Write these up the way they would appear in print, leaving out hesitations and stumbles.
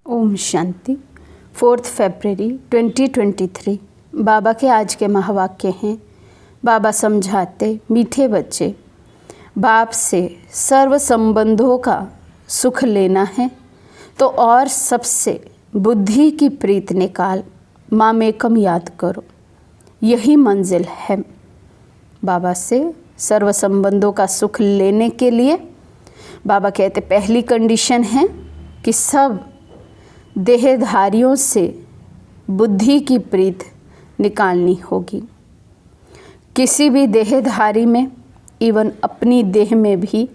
ओम शांति। 4 फरवरी 2023 बाबा के आज के महावाक्य हैं। बाबा समझाते, मीठे बच्चे, बाप से सर्व संबंधों का सुख लेना है तो और सबसे बुद्धि की प्रीत निकाल मामेकम याद करो, यही मंजिल है। बाबा से सर्व संबंधों का सुख लेने के लिए बाबा कहते पहली कंडीशन है कि सब देहधारियों से बुद्धि की प्रीत निकालनी होगी। किसी भी देहधारी में, इवन अपनी देह में भी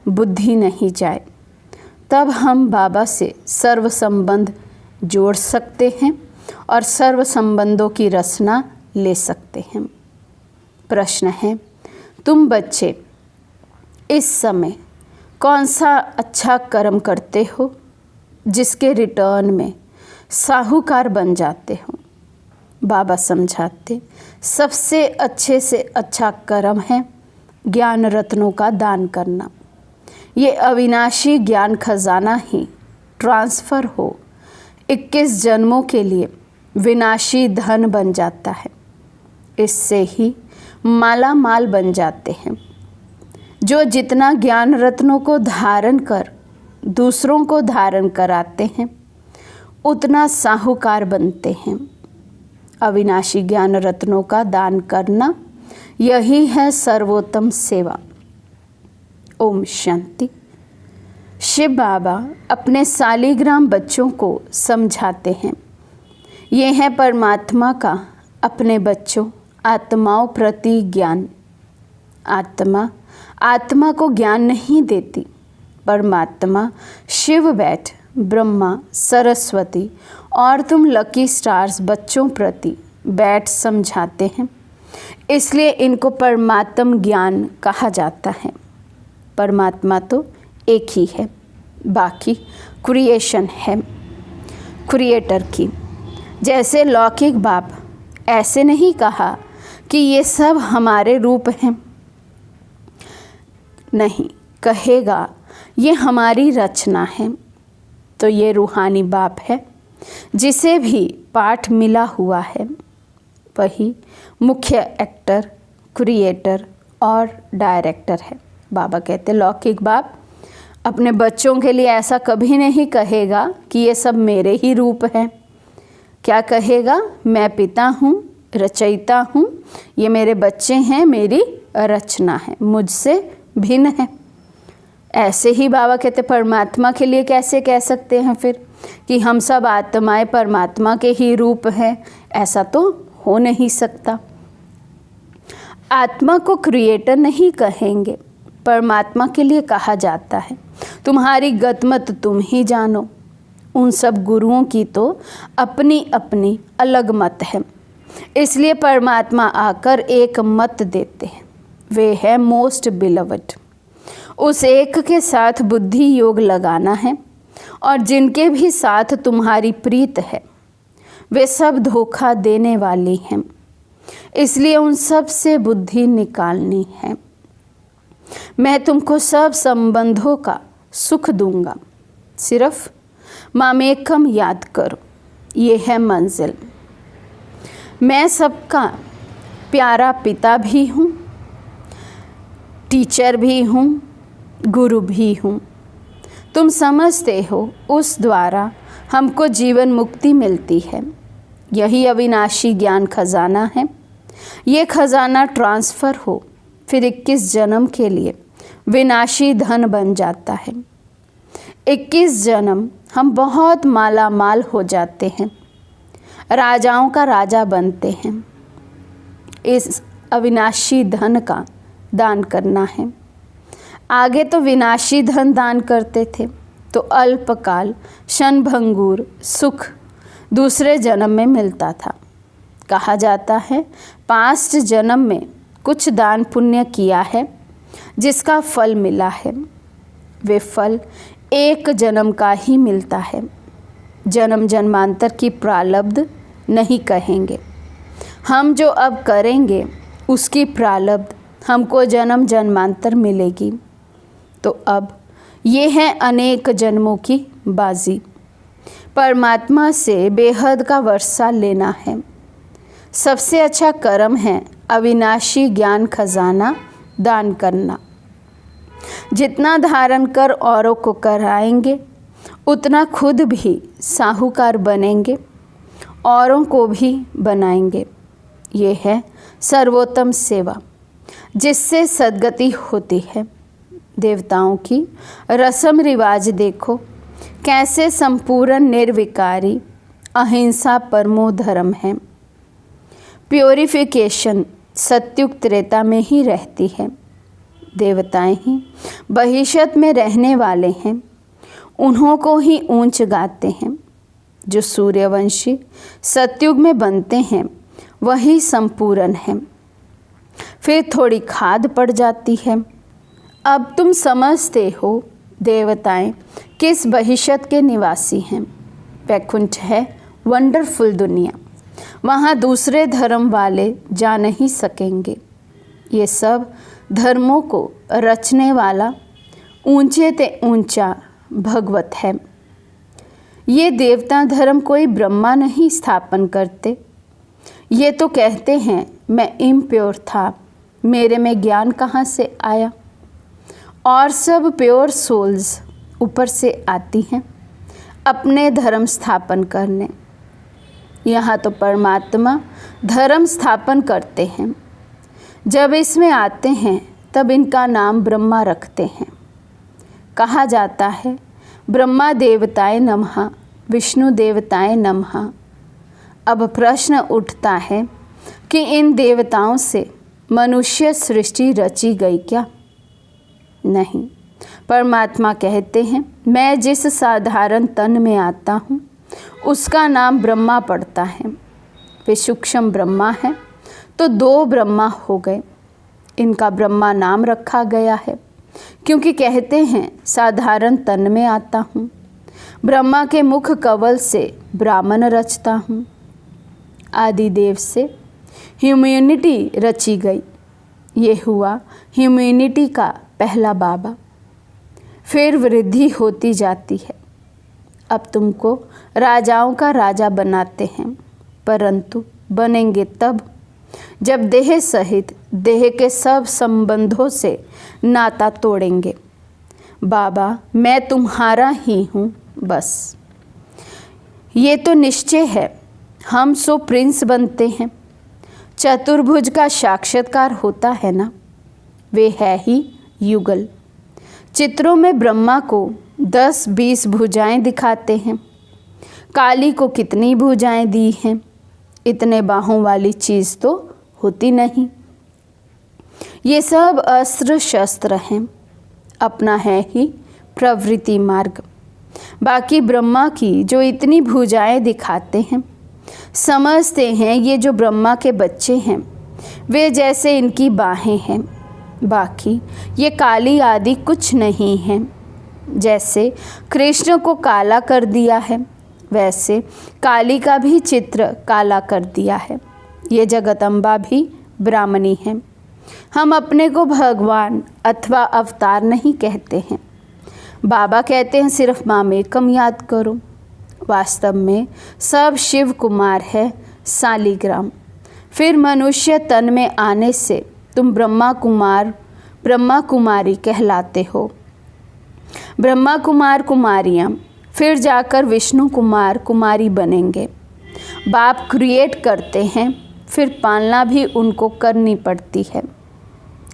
बुद्धि नहीं जाए, तब हम बाबा से सर्व संबंध जोड़ सकते हैं और सर्व संबंधों की रचना ले सकते हैं। प्रश्न है, तुम बच्चे इस समय कौन सा अच्छा कर्म करते हो जिसके रिटर्न में साहूकार बन जाते हो? बाबा समझाते, सबसे अच्छे से अच्छा कर्म है ज्ञान रत्नों का दान करना। ये अविनाशी ज्ञान खजाना ही ट्रांसफ़र हो 21 जन्मों के लिए विनाशी धन बन जाता है। इससे ही माला माल बन जाते हैं। जो जितना ज्ञान रत्नों को धारण कर दूसरों को धारण कराते हैं, उतना साहूकार बनते हैं। अविनाशी ज्ञान रत्नों का दान करना, यही है सर्वोत्तम सेवा। ओम शांति। शिव बाबा अपने सालिग्राम बच्चों को समझाते हैं, ये है परमात्मा का अपने बच्चों आत्माओं प्रति ज्ञान। आत्मा को ज्ञान नहीं देती। परमात्मा शिव बैठ, ब्रह्मा, सरस्वती और तुम लकी स्टार्स बच्चों प्रति बैठ समझाते हैं। इसलिए इनको परमात्म ज्ञान कहा जाता है। परमात्मा तो एक ही है, बाकी क्रिएशन है क्रिएटर की। जैसे लौकिक बाप ऐसे नहीं कहा कि ये सब हमारे रूप हैं, नहीं, कहेगा ये हमारी रचना है। तो ये रूहानी बाप है, जिसे भी पाठ मिला हुआ है, वही मुख्य एक्टर, क्रिएटर और डायरेक्टर है। बाबा कहते लौकिक बाप अपने बच्चों के लिए ऐसा कभी नहीं कहेगा कि ये सब मेरे ही रूप हैं। क्या कहेगा? मैं पिता हूँ, रचयिता हूँ, ये मेरे बच्चे हैं, मेरी रचना है, मुझसे भिन्न है। ऐसे ही बाबा कहते परमात्मा के लिए कैसे कह सकते हैं फिर कि हम सब आत्माएं परमात्मा के ही रूप हैं? ऐसा तो हो नहीं सकता। आत्मा को क्रिएटर नहीं कहेंगे, परमात्मा के लिए कहा जाता है तुम्हारी गतमत तुम ही जानो। उन सब गुरुओं की तो अपनी अपनी अलग मत है, इसलिए परमात्मा आकर एक मत देते हैं, वे है मोस्ट बिलवड। उस एक के साथ बुद्धि योग लगाना है और जिनके भी साथ तुम्हारी प्रीत है वे सब धोखा देने वाली हैं, इसलिए उन सब से बुद्धि निकालनी है। मैं तुमको सब संबंधों का सुख दूंगा, सिर्फ मामेकम याद करो, ये है मंजिल। मैं सबका प्यारा पिता भी हूँ, टीचर भी हूँ, गुरु भी हूँ। तुम समझते हो उस द्वारा हमको जीवन मुक्ति मिलती है। यही अविनाशी ज्ञान खजाना है। ये खजाना ट्रांसफ़र हो फिर 21 जन्म के लिए विनाशी धन बन जाता है। 21 जन्म हम बहुत माला माल हो जाते हैं, राजाओं का राजा बनते हैं। इस अविनाशी धन का दान करना है। आगे तो विनाशी धन दान करते थे तो अल्पकाल क्षणभंगुर सुख दूसरे जन्म में मिलता था। कहा जाता है 5 जन्म में कुछ दान पुण्य किया है जिसका फल मिला है, वे फल 1 जन्म का ही मिलता है। जन्म जन्मांतर की प्रारब्ध नहीं कहेंगे। हम जो अब करेंगे उसकी प्रारब्ध हमको जन्म जन्मांतर मिलेगी। तो अब ये है अनेक जन्मों की बाजी। परमात्मा से बेहद का वर्षा लेना है। सबसे अच्छा कर्म है अविनाशी ज्ञान खजाना दान करना। जितना धारण कर औरों को कराएंगे उतना खुद भी साहूकार बनेंगे, औरों को भी बनाएंगे। ये है सर्वोत्तम सेवा जिससे सद्गति होती है। देवताओं की रस्म रिवाज देखो कैसे संपूर्ण निर्विकारी अहिंसा परमो धर्म है। प्योरिफिकेशन सत्युग त्रेता में ही रहती है। देवताएं ही बहिष्त में रहने वाले हैं, उन्हों को ही ऊंच गाते हैं। जो सूर्यवंशी सत्युग में बनते हैं वही संपूर्ण है। फिर थोड़ी खाद पड़ जाती है। अब तुम समझते हो देवताएं किस बहिष्त के निवासी हैं। वैकुंठ है वंडरफुल दुनिया, वहाँ दूसरे धर्म वाले जा नहीं सकेंगे। ये सब धर्मों को रचने वाला ऊंचे ते ऊंचा भगवत है। ये देवता धर्म कोई ब्रह्मा नहीं स्थापन करते। ये तो कहते हैं मैं इम्प्योर था, मेरे में ज्ञान कहाँ से आया। और सब प्योर सोल्स ऊपर से आती हैं अपने धर्म स्थापन करने। यहाँ तो परमात्मा धर्म स्थापन करते हैं। जब इसमें आते हैं तब इनका नाम ब्रह्मा रखते हैं। कहा जाता है ब्रह्मा देवताय नमः, विष्णु देवताय नमः। अब प्रश्न उठता है कि इन देवताओं से मनुष्य सृष्टि रची गई क्या? नहीं, परमात्मा कहते हैं मैं जिस साधारण तन में आता हूँ उसका नाम ब्रह्मा पड़ता है। वे सूक्ष्म ब्रह्मा है तो दो ब्रह्मा हो गए। इनका ब्रह्मा नाम रखा गया है क्योंकि कहते हैं साधारण तन में आता हूँ। ब्रह्मा के मुख कवल से ब्राह्मण रचता हूँ। आदिदेव से ह्यूमैनिटी रची गई। ये हुआ ह्यूमैनिटी का पहला बाबा। फिर वृद्धि होती जाती है। अब तुमको राजाओं का राजा बनाते हैं, परंतु बनेंगे तब जब देह सहित देह के सब संबंधों से नाता तोड़ेंगे। बाबा मैं तुम्हारा ही हूँ बस। ये तो निश्चय है हम सो प्रिंस बनते हैं। चतुर्भुज का साक्षात्कार होता है ना, वे है ही युगल। चित्रों में ब्रह्मा को 10-20 भुजाएं दिखाते हैं। काली को कितनी भुजाएं दी हैं? इतने बाहों वाली चीज़ तो होती नहीं। ये सब अस्त्र शस्त्र हैं, अपना है ही प्रवृत्ति मार्ग। बाकी ब्रह्मा की जो इतनी भुजाएं दिखाते हैं, समझते हैं ये जो ब्रह्मा के बच्चे हैं वे जैसे इनकी बाहें हैं। बाकी ये काली आदि कुछ नहीं हैं। जैसे कृष्ण को काला कर दिया है वैसे काली का भी चित्र काला कर दिया है। ये जगदम्बा भी ब्राह्मणी है। हम अपने को भगवान अथवा अवतार नहीं कहते हैं। बाबा कहते हैं सिर्फ मामेकम याद करो। वास्तव में सब शिव कुमार है सालिग्राम। फिर मनुष्य तन में आने से तुम ब्रह्मा कुमारी कहलाते हो। ब्रह्मा कुमार कुमारियाँ फिर जाकर विष्णु कुमार कुमारी बनेंगे। बाप क्रिएट करते हैं, फिर पालना भी उनको करनी पड़ती है।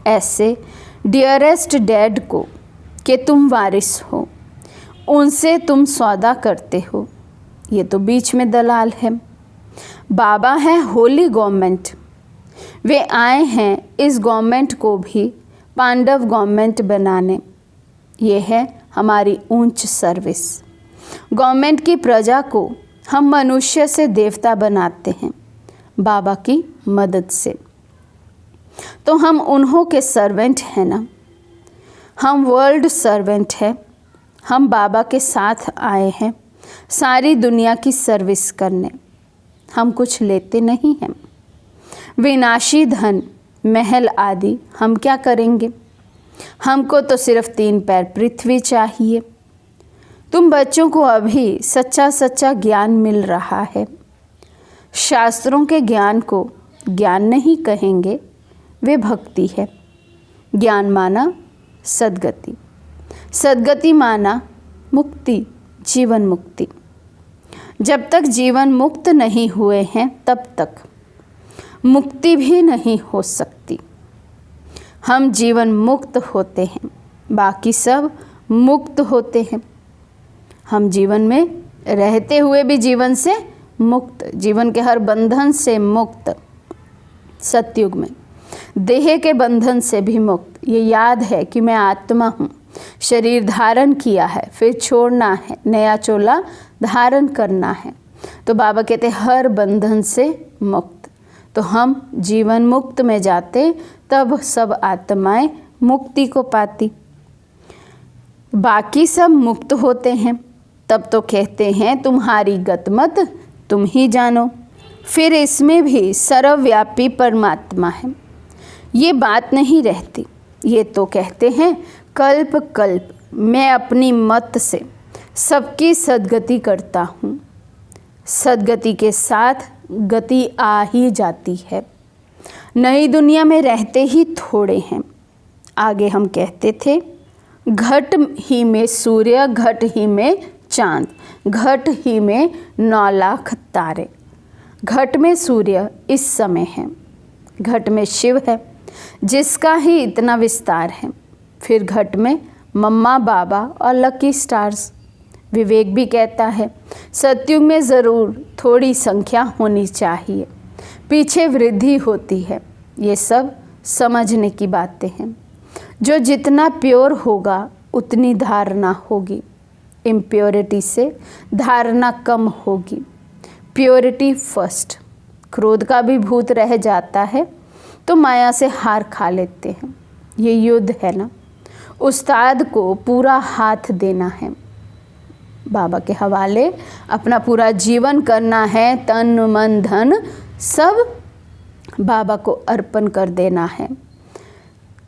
ऐसे डियरेस्ट डैड को कि तुम वारिस हो, उनसे तुम सौदा करते हो। ये तो बीच में दलाल है। बाबा है होली गवर्नमेंट। वे आए हैं इस गवर्नमेंट को भी पांडव गवर्नमेंट बनाने। ये है हमारी ऊंच सर्विस। गवर्नमेंट की प्रजा को हम मनुष्य से देवता बनाते हैं बाबा की मदद से। तो हम उन्हों के सर्वेंट हैं ना। हम वर्ल्ड सर्वेंट हैं। हम बाबा के साथ आए हैं सारी दुनिया की सर्विस करने। हम कुछ लेते नहीं हैं। विनाशी धन महल आदि हम क्या करेंगे? हमको तो सिर्फ 3 पैर पृथ्वी चाहिए। तुम बच्चों को अभी सच्चा सच्चा ज्ञान मिल रहा है। शास्त्रों के ज्ञान को ज्ञान नहीं कहेंगे, वे भक्ति है। ज्ञान माना सद्गति, सद्गति माना मुक्ति, जीवन मुक्ति। जब तक जीवन मुक्त नहीं हुए हैं तब तक मुक्ति भी नहीं हो सकती। हम जीवन मुक्त होते हैं, बाकी सब मुक्त होते हैं। हम जीवन में रहते हुए भी जीवन से मुक्त, जीवन के हर बंधन से मुक्त, सतयुग में देह के बंधन से भी मुक्त। ये याद है कि मैं आत्मा हूँ, शरीर धारण किया है, फिर छोड़ना है, नया चोला धारण करना है। तो बाबा कहते हर बंधन से मुक्त। तो हम जीवन मुक्त में जाते, तब सब आत्माएं मुक्ति को पाती। बाकी सब मुक्त होते हैं, तब तो कहते हैं तुम्हारी गतमत तुम ही जानो। फिर इसमें भी सर्वव्यापी परमात्मा है, ये बात नहीं रहती। ये तो कहते हैं कल्प कल्प मैं अपनी मत से सबकी सद्गति करता हूँ। सद्गति के साथ गति आ ही जाती है। नई दुनिया में रहते ही थोड़े हैं। आगे हम कहते थे घट ही में सूर्य, घट ही में चांद, घट ही में 9 लाख तारे। घट में सूर्य इस समय है, घट में शिव है जिसका ही इतना विस्तार है। फिर घट में मम्मा बाबा और लकी स्टार्स। विवेक भी कहता है सतयुग में ज़रूर थोड़ी संख्या होनी चाहिए, पीछे वृद्धि होती है। ये सब समझने की बातें हैं। जो जितना प्योर होगा उतनी धारणा होगी, इम्प्योरिटी से धारणा कम होगी। Purity first. क्रोध का भी भूत रह जाता है तो माया से हार खा लेते हैं। ये युद्ध है ना, उस्ताद को पूरा हाथ देना है, बाबा के हवाले अपना पूरा जीवन करना है, तन मन धन सब बाबा को अर्पण कर देना है।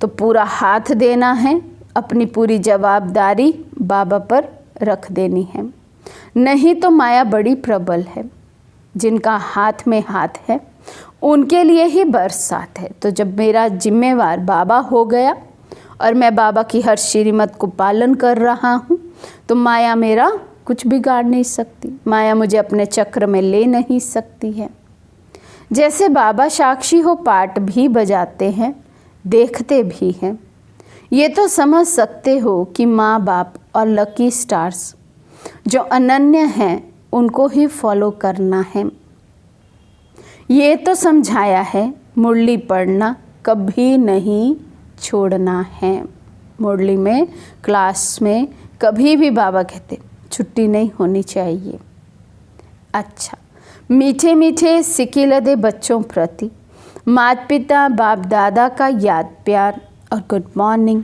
तो पूरा हाथ देना है, अपनी पूरी जवाबदारी बाबा पर रख देनी है। नहीं तो माया बड़ी प्रबल है। जिनका हाथ में हाथ है उनके लिए ही बरसात है। तो जब मेरा जिम्मेवार बाबा हो गया और मैं बाबा की हर श्रीमत को पालन कर रहा हूँ, तो माया मेरा कुछ बिगाड़ नहीं सकती, माया मुझे अपने चक्र में ले नहीं सकती है। जैसे बाबा साक्षी हो पाठ भी बजाते हैं, देखते भी हैं। ये तो समझ सकते हो कि माँ बाप और लकी स्टार्स जो अनन्य हैं उनको ही फॉलो करना है। ये तो समझाया है मुरली पढ़ना कभी नहीं छोड़ना है। मुरली में क्लास में कभी भी बाबा कहते छुट्टी नहीं होनी चाहिए। अच्छा, मीठे मीठे सिकिलदे बच्चों प्रति माता पिता बाप दादा का याद प्यार और गुड मॉर्निंग।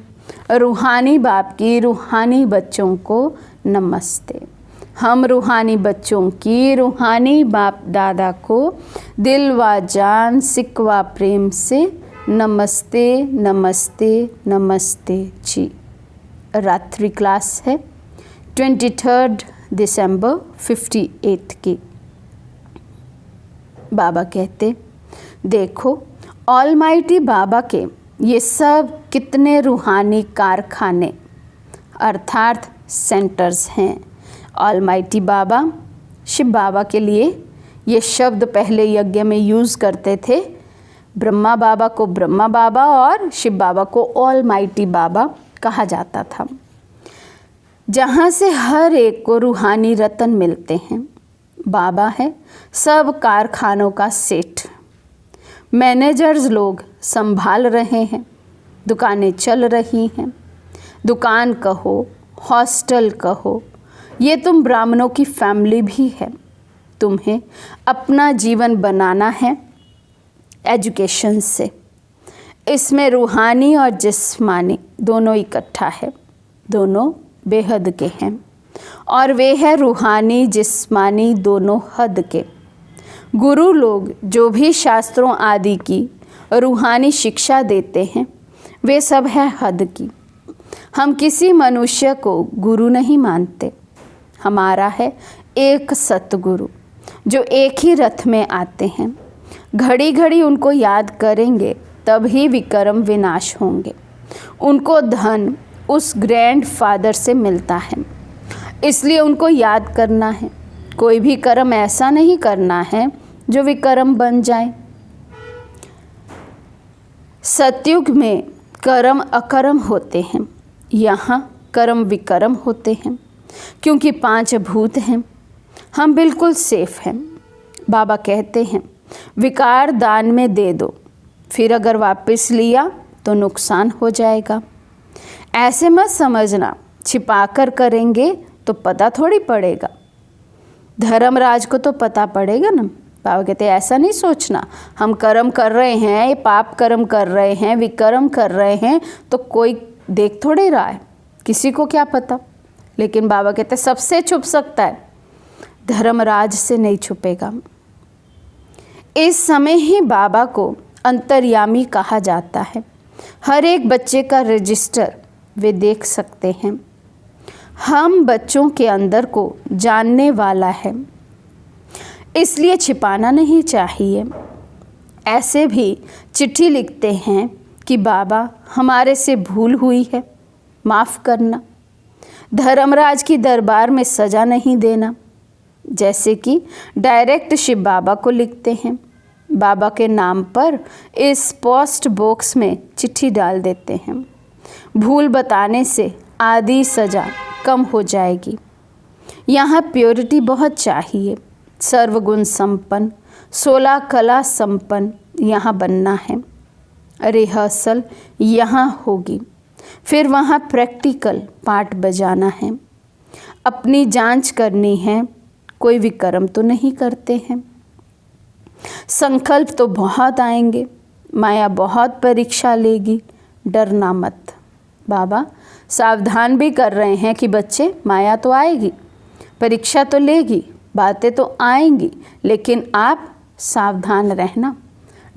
रूहानी बाप की रूहानी बच्चों को नमस्ते। हम रूहानी बच्चों की रूहानी बाप दादा को दिल व जान सिकवा प्रेम से नमस्ते नमस्ते नमस्ते जी। रात्रि क्लास है 23 दिसंबर 58 की। बाबा कहते देखो ऑलमाइटी बाबा के ये सब कितने रूहानी कारखाने अर्थात सेंटर्स हैं। ऑलमाइटी बाबा शिव बाबा के लिए ये शब्द पहले यज्ञ में यूज़ करते थे। ब्रह्मा बाबा को ब्रह्मा बाबा और शिव बाबा को ऑलमाइटी बाबा कहा जाता था, जहाँ से हर एक को रूहानी रतन मिलते हैं। बाबा है सब कारखानों का सेठ। मैनेजर्स लोग संभाल रहे हैं, दुकानें चल रही हैं। दुकान कहो, हॉस्टल कहो, ये तुम ब्राह्मणों की फैमिली भी है। तुम्हें अपना जीवन बनाना है एजुकेशन से। इसमें रूहानी और जिस्मानी दोनों इकट्ठा है, दोनों बेहद के हैं। और वे है रूहानी जिस्मानी दोनों हद के। गुरु लोग जो भी शास्त्रों आदि की रूहानी शिक्षा देते हैं वे सब है हद की। हम किसी मनुष्य को गुरु नहीं मानते, हमारा है एक सतगुरु, जो एक ही रथ में आते हैं। घड़ी घड़ी उनको याद करेंगे तभी विक्रम विनाश होंगे। उनको धन उस ग्रैंड फादर से मिलता है, इसलिए उनको याद करना है। कोई भी कर्म ऐसा नहीं करना है जो विक्रम बन जाए। सतयुग में कर्म अकर्म होते हैं, यहाँ कर्म विक्रम होते हैं, क्योंकि 5 भूत हैं। हम बिल्कुल सेफ हैं। बाबा कहते हैं विकार दान में दे दो, फिर अगर वापस लिया तो नुकसान हो जाएगा। ऐसे मत समझना छिपाकर करेंगे तो पता थोड़ी पड़ेगा। धर्मराज को तो पता पड़ेगा ना। बाबा कहते हैं ऐसा नहीं सोचना हम कर्म कर रहे हैं, ये पाप कर्म कर रहे हैं, विक्रम कर रहे हैं तो कोई देख थोड़े रहा है, किसी को क्या पता। लेकिन बाबा कहते हैं सबसे छुप सकता है, धर्मराज से नहीं छुपेगा। इस समय ही बाबा को अंतर्यामी कहा जाता है। हर एक बच्चे का रजिस्टर वे देख सकते हैं। हम बच्चों के अंदर को जानने वाला है, इसलिए छिपाना नहीं चाहिए। ऐसे भी चिट्ठी लिखते हैं कि बाबा हमारे से भूल हुई है, माफ़ करना। धर्मराज की दरबार में सज़ा नहीं देना, जैसे कि डायरेक्ट शिव बाबा को लिखते हैं। बाबा के नाम पर इस पोस्ट बॉक्स में चिट्ठी डाल देते हैं। भूल बताने से आधी सज़ा कम हो जाएगी। यहाँ प्योरिटी बहुत चाहिए। सर्वगुण संपन्न, 16 कला संपन्न यहाँ बनना है। रिहर्सल यहाँ होगी, फिर वहाँ प्रैक्टिकल पार्ट बजाना है। अपनी जांच करनी है, कोई विक्रम तो नहीं करते हैं। संकल्प तो बहुत आएंगे, माया बहुत परीक्षा लेगी, डरना मत। बाबा सावधान भी कर रहे हैं कि बच्चे माया तो आएगी, परीक्षा तो लेगी, बातें तो आएंगी, लेकिन आप सावधान रहना,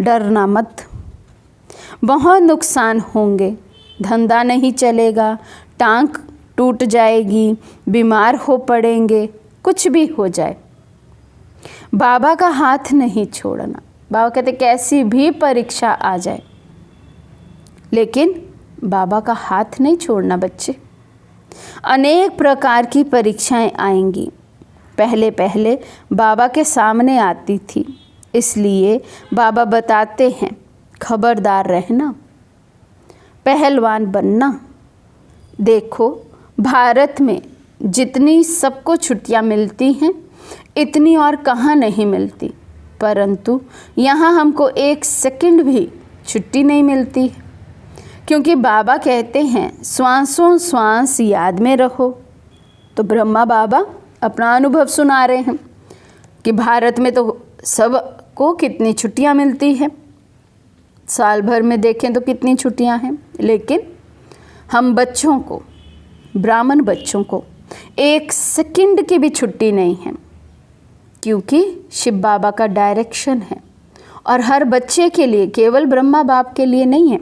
डरना मत। बहुत नुकसान होंगे, धंधा नहीं चलेगा, टांग टूट जाएगी, बीमार हो पड़ेंगे, कुछ भी हो जाए। बाबा का हाथ नहीं छोड़ना। बाबा कहते कैसी भी परीक्षा आ जाए, लेकिन बाबा का हाथ नहीं छोड़ना बच्चे। अनेक प्रकार की परीक्षाएं आएंगी। पहले पहले बाबा के सामने आती थी, इसलिए बाबा बताते हैं खबरदार रहना, पहलवान बनना। देखो भारत में जितनी सबको छुट्टियां मिलती हैं इतनी और कहाँ नहीं मिलती, परंतु यहाँ हमको 1 सेकंड भी छुट्टी नहीं मिलती है, क्योंकि बाबा कहते हैं श्वासों श्वास याद में रहो। तो ब्रह्मा बाबा अपना अनुभव सुना रहे हैं कि भारत में तो सबको कितनी छुट्टियां मिलती है, साल भर में देखें तो कितनी छुट्टियां हैं, लेकिन हम बच्चों को, ब्राह्मण बच्चों को 1 सेकंड की भी छुट्टी नहीं है, क्योंकि शिव बाबा का डायरेक्शन है। और हर बच्चे के लिए, केवल ब्रह्मा बाप के लिए नहीं है।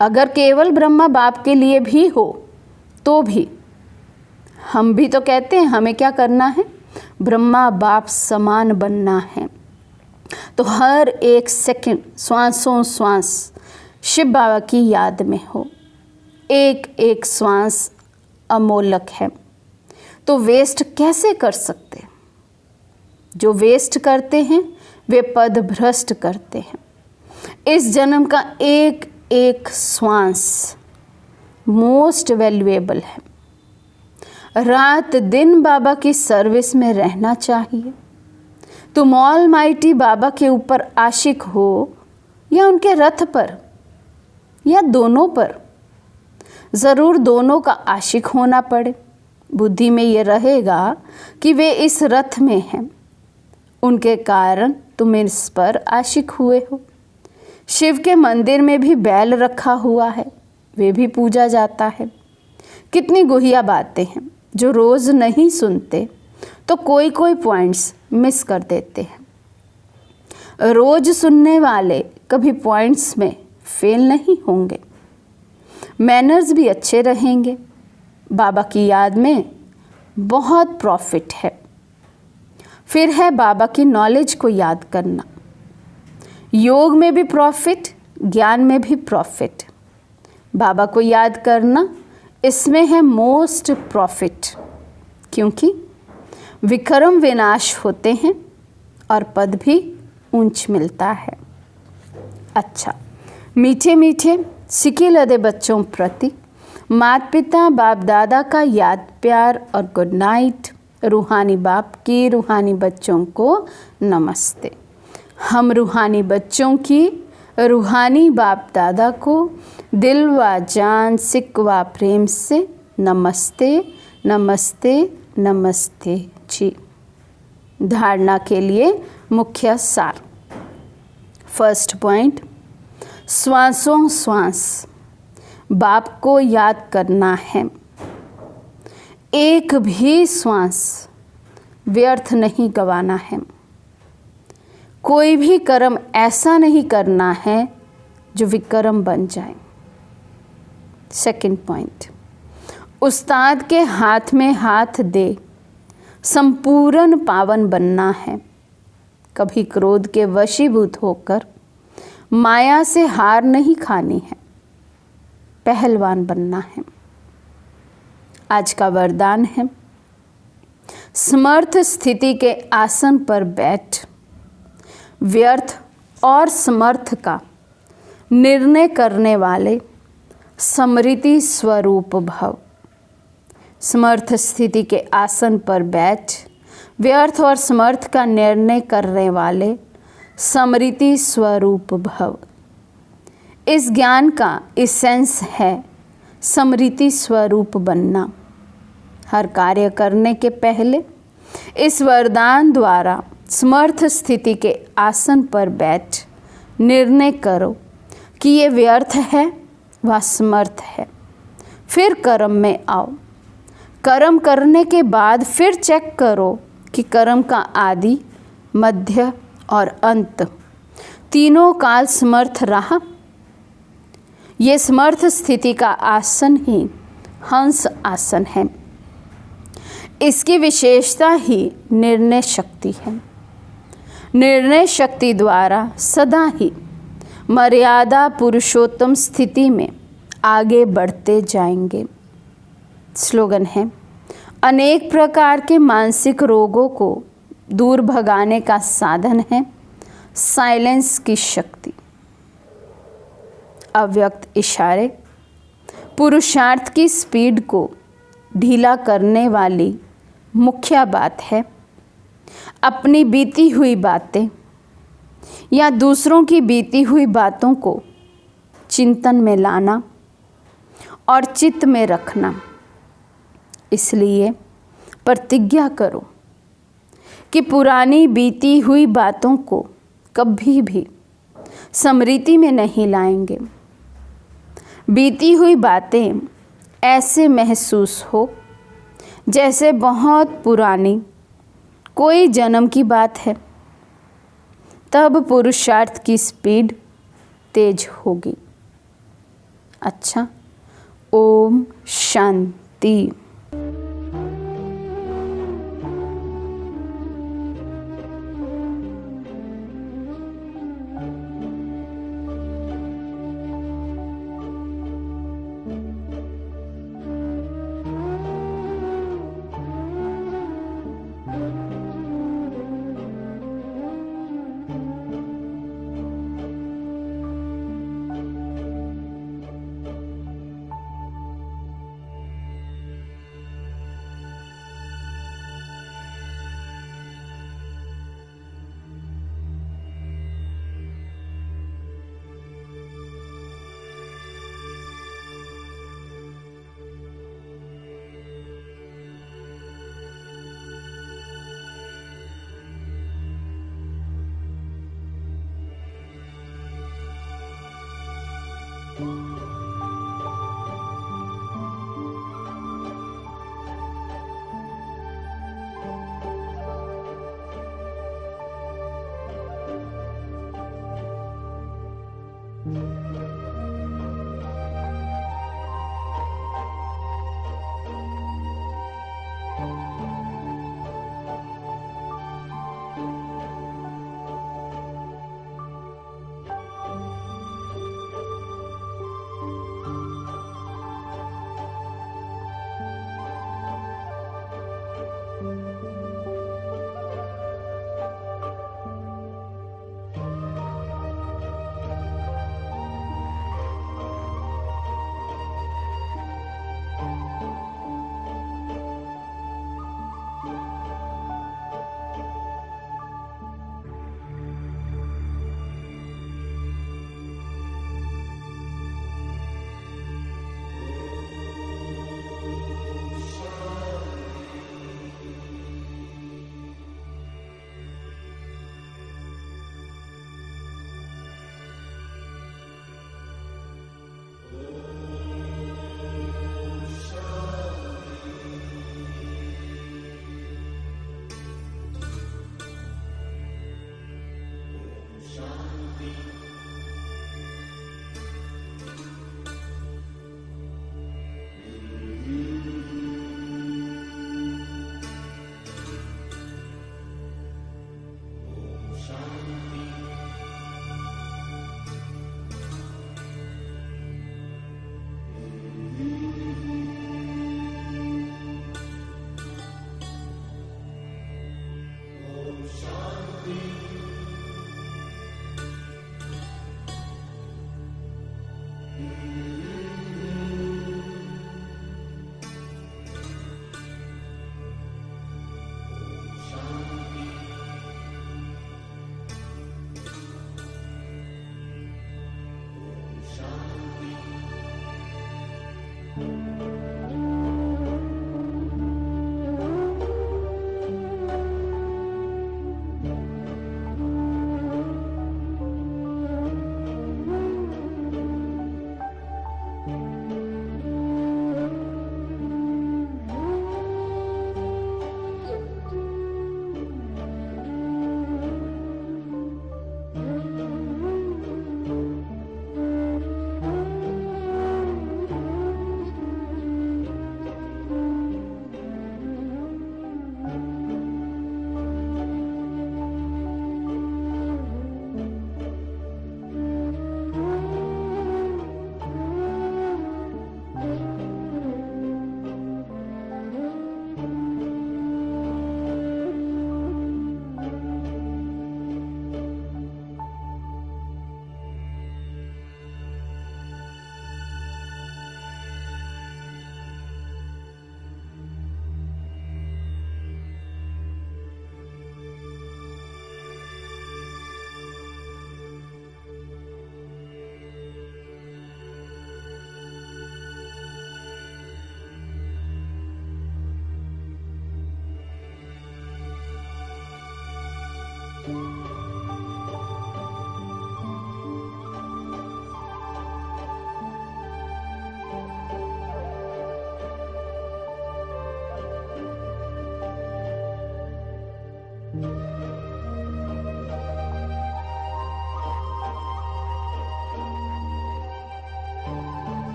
अगर केवल ब्रह्मा बाप के लिए भी हो तो भी हम भी तो कहते हैं हमें क्या करना है, ब्रह्मा बाप समान बनना है। तो हर 1 सेकंड श्वासों श्वास शिव बाबा की याद में हो। एक एक श्वास अमोलक है, तो वेस्ट कैसे कर सकते? जो वेस्ट करते हैं वे पद भ्रष्ट करते हैं। इस जन्म का एक एक श्वास मोस्ट वैल्यूएबल है। रात दिन बाबा की सर्विस में रहना चाहिए। तुम ऑल माइटी बाबा के ऊपर आशिक हो या उनके रथ पर या दोनों पर, ज़रूर दोनों का आशिक होना पड़े। बुद्धि में ये रहेगा कि वे इस रथ में हैं, उनके कारण तुम इस पर आशिक हुए हो। शिव के मंदिर में भी बैल रखा हुआ है, वे भी पूजा जाता है। कितनी गुहिया बातें हैं जो रोज़ नहीं सुनते तो कोई कोई पॉइंट्स मिस कर देते हैं। रोज़ सुनने वाले कभी पॉइंट्स में फेल नहीं होंगे, मैनर्स भी अच्छे रहेंगे। बाबा की याद में बहुत प्रॉफिट है। फिर है बाबा की नॉलेज को याद करना। योग में भी प्रॉफिट, ज्ञान में भी प्रॉफिट। बाबा को याद करना, इसमें है मोस्ट प्रॉफिट, क्योंकि विक्रम विनाश होते हैं और पद भी ऊंच मिलता है। अच्छा, मीठे मीठे सिके लदे बच्चों प्रति माता पिता बाप दादा का याद प्यार और गुड नाइट। रूहानी बाप की रूहानी बच्चों को नमस्ते। हम रूहानी बच्चों की रूहानी बाप दादा को दिल व जान सिक व प्रेम से नमस्ते नमस्ते नमस्ते जी। धारणा के लिए मुख्य सार। फर्स्ट पॉइंट, श्वासों श्वास बाप को याद करना है। एक भी श्वास व्यर्थ नहीं गंवाना है। कोई भी कर्म ऐसा नहीं करना है जो विकर्म बन जाए। सेकंड पॉइंट, उस्ताद के हाथ में हाथ दे संपूर्ण पावन बनना है। कभी क्रोध के वशीभूत होकर माया से हार नहीं खानी है, पहलवान बनना है। आज का वरदान है, समर्थ स्थिति के आसन पर बैठ व्यर्थ और समर्थ का निर्णय करने वाले स्मृति स्वरूप भव। समर्थ स्थिति के आसन पर बैठ व्यर्थ और समर्थ का निर्णय करने वाले स्मृति स्वरूप भव। इस ज्ञान का एसेंस है स्मृति स्वरूप बनना। हर कार्य करने के पहले इस वरदान द्वारा समर्थ स्थिति के आसन पर बैठ निर्णय करो कि ये व्यर्थ है व समर्थ है। फिर कर्म में आओ। कर्म करने के बाद फिर चेक करो कि कर्म का आदि, मध्य और अंत तीनों काल समर्थ रहा। ये समर्थ स्थिति का आसन ही हंस आसन है। इसकी विशेषता ही निर्णय शक्ति है। निर्णय शक्ति द्वारा सदा ही मर्यादा पुरुषोत्तम स्थिति में आगे बढ़ते जाएंगे। स्लोगन है, अनेक प्रकार के मानसिक रोगों को दूर भगाने का साधन है साइलेंस की शक्ति। अव्यक्त इशारे पुरुषार्थ की स्पीड को ढीला करने वाली मुख्य बात है। अपनी बीती हुई बातें या दूसरों की बीती हुई बातों को चिंतन में लाना और चित्त में रखना। इसलिए प्रतिज्ञा करो कि पुरानी बीती हुई बातों को कभी भी स्मृति में नहीं लाएंगे। बीती हुई बातें ऐसे महसूस हो जैसे बहुत पुरानी कोई जन्म की बात है। तब पुरुषार्थ की स्पीड तेज होगी। अच्छा, ओम शांति। you